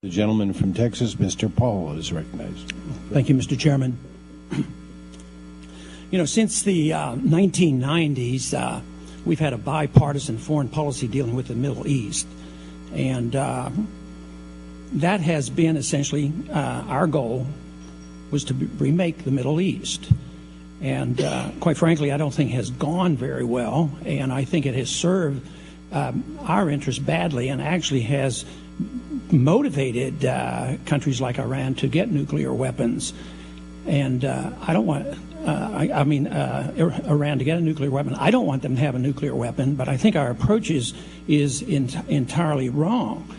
The gentleman from Texas, Mr. Paul, is recognized. Thank you, Mr. Chairman. You know, since the 1990s, we've had a bipartisan foreign policy dealing with the Middle East. And that has been essentially our goal was to remake the Middle East. And quite frankly, I don't think it has gone very well. And I think it has served our interests badly and actually has motivated countries like Iran to get nuclear weapons. And I don't want, Iran to get a nuclear weapon. I don't want them to have a nuclear weapon, but I think our approach is entirely wrong.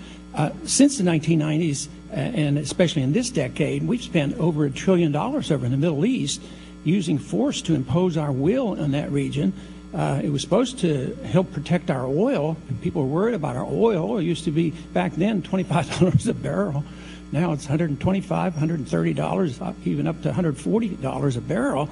Since the 1990s, and especially in this decade, we've spent over $1 trillion over in the Middle East using force to impose our will in that region. It was supposed to help protect our oil. People were worried about our oil. It used to be, back then, $25 a barrel. Now it's $125, $130, even up to $140 a barrel.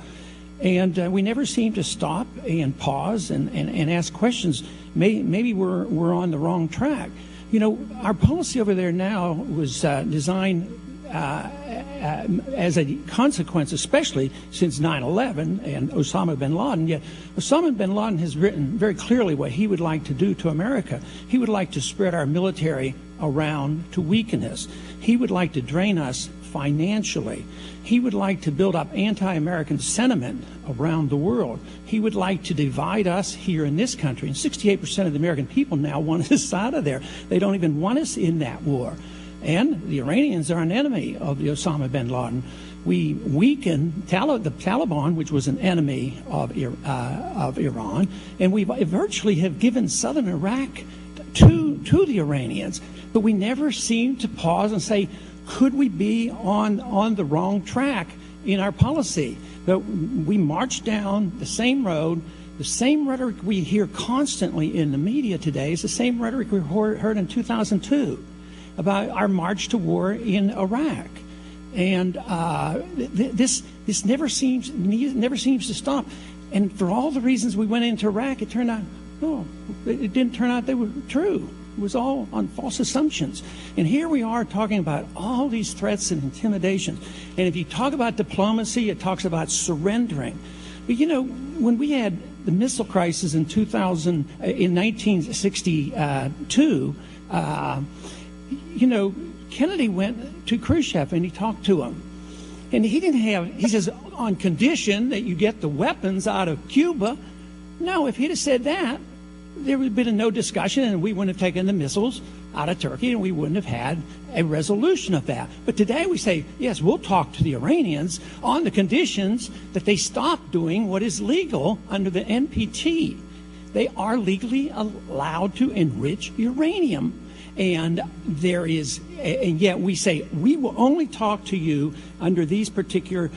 And we never seem to stop and pause and ask questions. Maybe we're on the wrong track. You know, our policy over there now was designed as a consequence, especially since 9/11 and Osama bin Laden. Yet Osama bin Laden has written very clearly what he would like to do to America. He would like to spread our military around to weaken us. He would like to drain us financially. He would like to build up anti-American sentiment around the world. He would like to divide us here in this country. And 68% of the American people now want us out of there. They don't even want us in that war. And the Iranians are an enemy of the Osama bin Laden. We weakened the Taliban, which was an enemy of Iran, and we virtually have given southern Iraq to the Iranians. But we never seem to pause and say, could we be on the wrong track in our policy? But we march down the same road. The same rhetoric we hear constantly in the media today is the same rhetoric we heard in 2002 about our march to war in Iraq. And this never seems to stop. And for all the reasons we went into Iraq, it turned out, no, it didn't turn out they were true. It was all on false assumptions. And here we are talking about all these threats and intimidations. And if you talk about diplomacy, it talks about surrendering. But you know, when we had the missile crisis in 1962, you know, Kennedy went to Khrushchev and he talked to him. And he says, on condition that you get the weapons out of Cuba. No, if he'd have said that, there would have been no discussion and we wouldn't have taken the missiles out of Turkey and we wouldn't have had a resolution of that. But today we say, yes, we'll talk to the Iranians on the conditions that they stop doing what is legal under the NPT. They are legally allowed to enrich uranium. And yet we say, we will only talk to you under these particular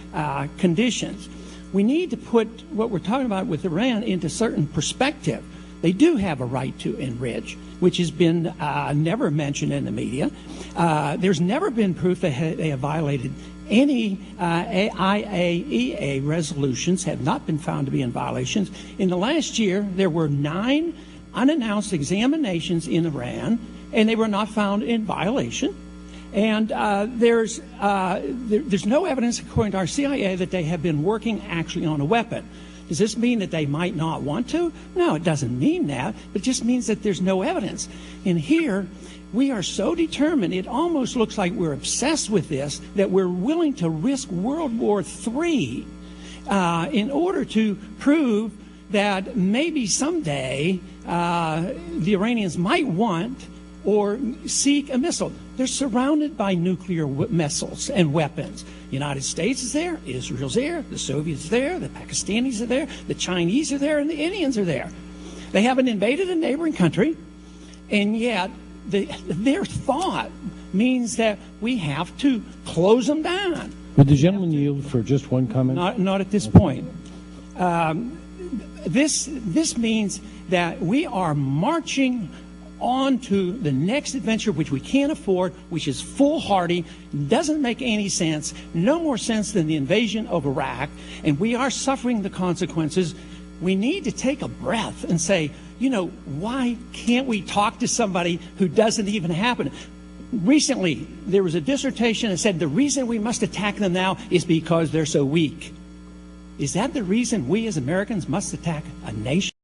conditions. We need to put what we're talking about with Iran into certain perspective. They do have a right to enrich, which has been never mentioned in the media. There's never been proof they have violated any IAEA resolutions, have not been found to be in violations. In the last year, there were 9 unannounced examinations in Iran, and they were not found in violation. And there's no evidence, according to our CIA, that they have been working actually on a weapon. Does this mean that they might not want to? No, it doesn't mean that. It just means that there's no evidence. And here, we are so determined, it almost looks like we're obsessed with this, that we're willing to risk World War III in order to prove that maybe someday the Iranians might want or seek a missile. They're surrounded by nuclear missiles and weapons. The United States is there, Israel's there, the Soviets are there, the Pakistanis are there, the Chinese are there, and the Indians are there. They haven't invaded a neighboring country, and yet their thought means that we have to close them down. Would the gentleman yield for just one comment? Not at this point. This means that we are marching on to the next adventure, which we can't afford, which is foolhardy, doesn't make any sense, no more sense than the invasion of Iraq, and we are suffering the consequences. We need to take a breath and say, you know, why can't we talk to somebody who doesn't even happen? Recently, there was a dissertation that said the reason we must attack them now is because they're so weak. Is that the reason we as Americans must attack a nation?